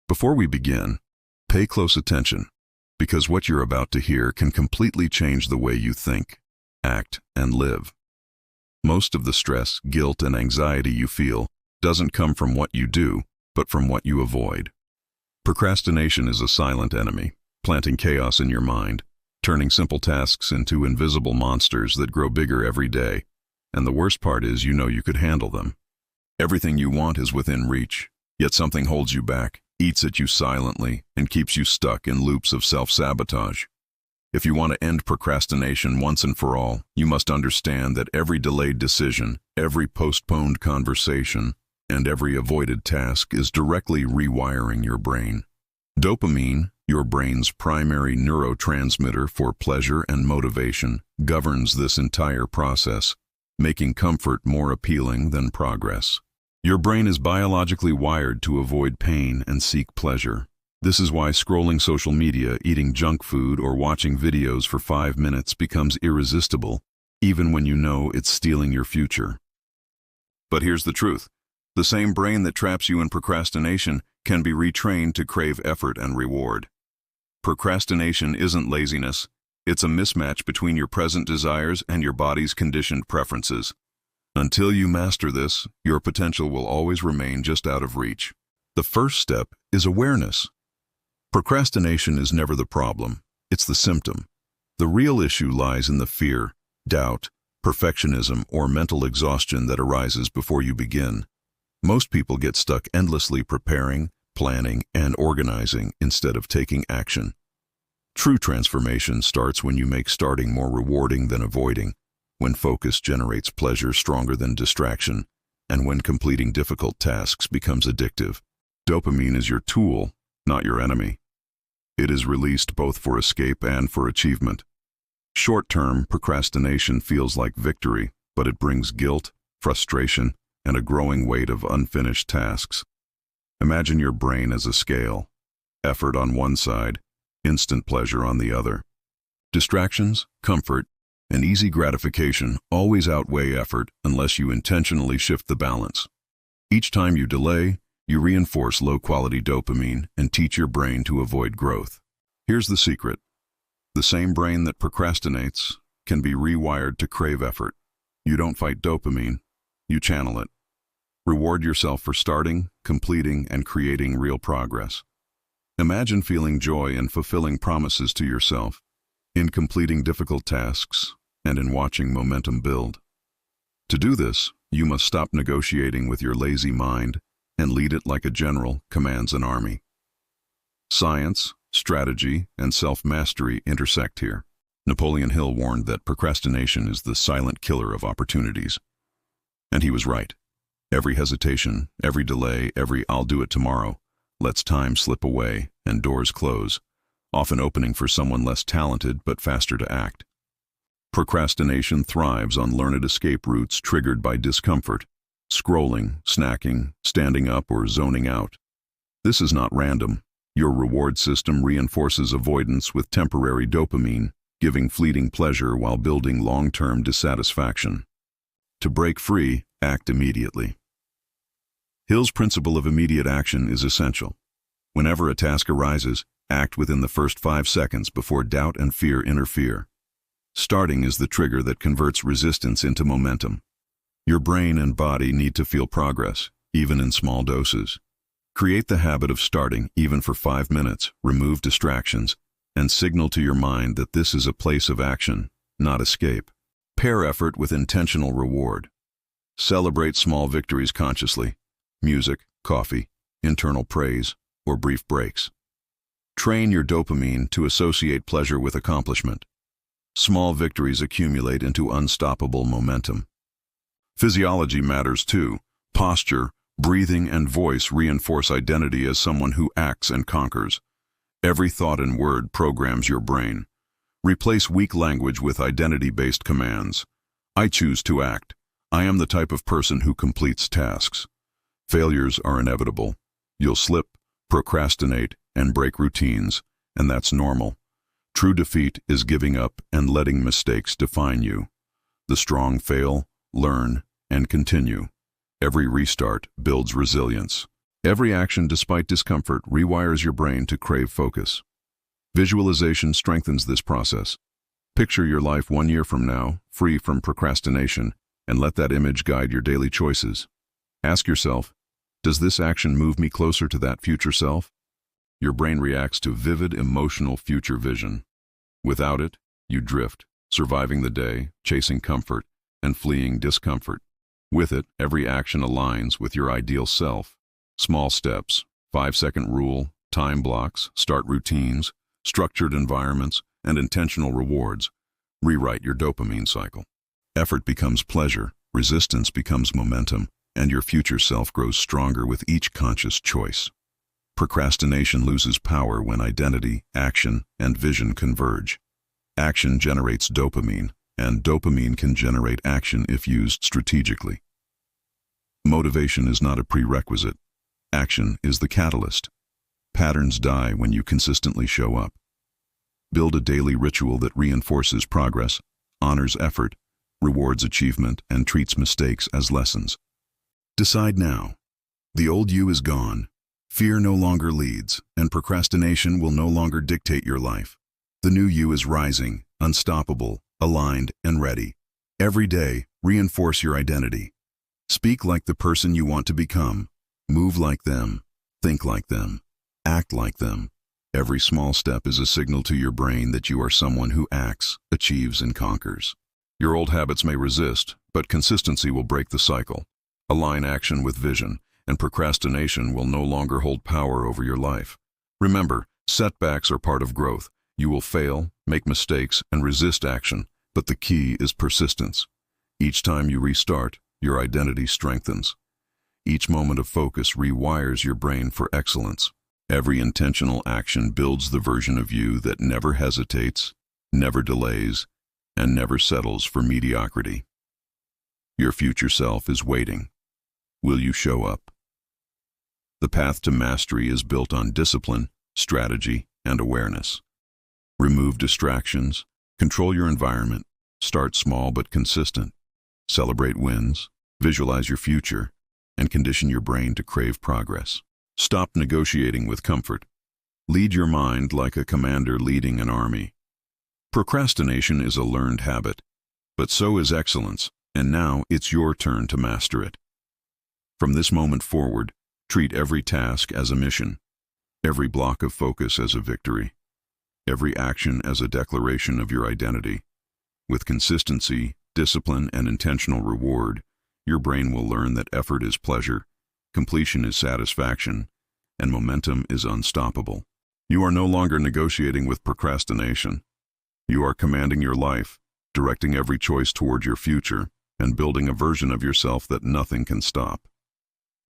Before we begin, pay close attention, because what you're about to hear can completely change the way you think, act, and live. Most of the stress, guilt, and anxiety you feel doesn't come from what you do, but from what you avoid. Procrastination is a silent enemy, planting chaos in your mind, turning simple tasks into invisible monsters that grow bigger every day. And the worst part is you know you could handle them. Everything you want is within reach, yet something holds you back, eats at you silently, and keeps you stuck in loops of self-sabotage. If you want to end procrastination once and for all, you must understand that every delayed decision, every postponed conversation, and every avoided task is directly rewiring your brain. Dopamine, your brain's primary neurotransmitter for pleasure and motivation, governs this entire process, making comfort more appealing than progress. Your brain is biologically wired to avoid pain and seek pleasure. This is why scrolling social media, eating junk food, or watching videos for 5 minutes becomes irresistible, even when you know it's stealing your future. But here's the truth. The same brain that traps you in procrastination can be retrained to crave effort and reward. Procrastination isn't laziness. It's a mismatch between your present desires and your body's conditioned preferences. Until you master this, your potential will always remain just out of reach. The first step is awareness. Procrastination is never the problem. It's the symptom. The real issue lies in the fear, doubt, perfectionism, or mental exhaustion that arises before you begin. Most people get stuck endlessly preparing, planning, and organizing instead of taking action. True transformation starts when you make starting more rewarding than avoiding, when focus generates pleasure stronger than distraction, and when completing difficult tasks becomes addictive. Dopamine is your tool, not your enemy. It is released both for escape and for achievement. Short-term procrastination feels like victory, but it brings guilt, frustration, and a growing weight of unfinished tasks. Imagine your brain as a scale. Effort on one side, instant pleasure on the other. Distractions, comfort, and easy gratification always outweigh effort unless you intentionally shift the balance. Each time you delay, you reinforce low-quality dopamine and teach your brain to avoid growth. Here's the secret. The same brain that procrastinates can be rewired to crave effort. You don't fight dopamine, you channel it. Reward yourself for starting, completing, and creating real progress. Imagine feeling joy in fulfilling promises to yourself, in completing difficult tasks, and in watching momentum build. To do this, you must stop negotiating with your lazy mind and lead it like a general commands an army. Science, strategy, and self-mastery intersect here. Napoleon Hill warned that procrastination is the silent killer of opportunities. And he was right. Every hesitation, every delay, every "I'll do it tomorrow" lets time slip away and doors close, often opening for someone less talented but faster to act. Procrastination thrives on learned escape routes triggered by discomfort, scrolling, snacking, standing up, or zoning out. This is not random. Your reward system reinforces avoidance with temporary dopamine, giving fleeting pleasure while building long-term dissatisfaction. To break free, act immediately. Hill's principle of immediate action is essential. Whenever a task arises, act within the first 5 seconds before doubt and fear interfere. Starting is the trigger that converts resistance into momentum. Your brain and body need to feel progress, even in small doses. Create the habit of starting, even for 5 minutes, remove distractions, and signal to your mind that this is a place of action, not escape. Pair effort with intentional reward. Celebrate small victories consciously. Music, coffee, internal praise, or brief breaks. Train your dopamine to associate pleasure with accomplishment. Small victories accumulate into unstoppable momentum. Physiology matters too. Posture, breathing, and voice reinforce identity as someone who acts and conquers. Every thought and word programs your brain. Replace weak language with identity-based commands. I choose to act. I am the type of person who completes tasks. Failures are inevitable. You'll slip, procrastinate, and break routines, and that's normal. True defeat is giving up and letting mistakes define you. The strong fail, learn, and continue. Every restart builds resilience. Every action, despite discomfort, rewires your brain to crave focus. Visualization strengthens this process. Picture your life 1 year from now, free from procrastination, and let that image guide your daily choices. Ask yourself, does this action move me closer to that future self? Your brain reacts to vivid emotional future vision. Without it, you drift, surviving the day, chasing comfort, and fleeing discomfort. With it, every action aligns with your ideal self. Small steps, 5-second rule, time blocks, start routines, structured environments, and intentional rewards rewrite your dopamine cycle. Effort becomes pleasure, resistance becomes momentum, and your future self grows stronger with each conscious choice. Procrastination loses power when identity, action, and vision converge. Action generates dopamine, and dopamine can generate action if used strategically. Motivation is not a prerequisite. Action is the catalyst. Patterns die when you consistently show up. Build a daily ritual that reinforces progress, honors effort, rewards achievement, and treats mistakes as lessons. Decide now. The old you is gone. Fear no longer leads, and procrastination will no longer dictate your life. The new you is rising, unstoppable, aligned, and ready. Every day, reinforce your identity. Speak like the person you want to become. Move like them. Think like them. Act like them. Every small step is a signal to your brain that you are someone who acts, achieves, and conquers. Your old habits may resist, but consistency will break the cycle. Align action with vision, and procrastination will no longer hold power over your life. Remember, setbacks are part of growth. You will fail, make mistakes, and resist action, but the key is persistence. Each time you restart, your identity strengthens. Each moment of focus rewires your brain for excellence. Every intentional action builds the version of you that never hesitates, never delays, and never settles for mediocrity. Your future self is waiting. Will you show up? The path to mastery is built on discipline, strategy, and awareness. Remove distractions, control your environment, start small but consistent, celebrate wins, visualize your future, and condition your brain to crave progress. Stop negotiating with comfort. Lead your mind like a commander leading an army. Procrastination is a learned habit, but so is excellence, and now it's your turn to master it. From this moment forward, treat every task as a mission, every block of focus as a victory, every action as a declaration of your identity. With consistency, discipline, and intentional reward, your brain will learn that effort is pleasure, completion is satisfaction, and momentum is unstoppable. You are no longer negotiating with procrastination. You are commanding your life, directing every choice toward your future, and building a version of yourself that nothing can stop.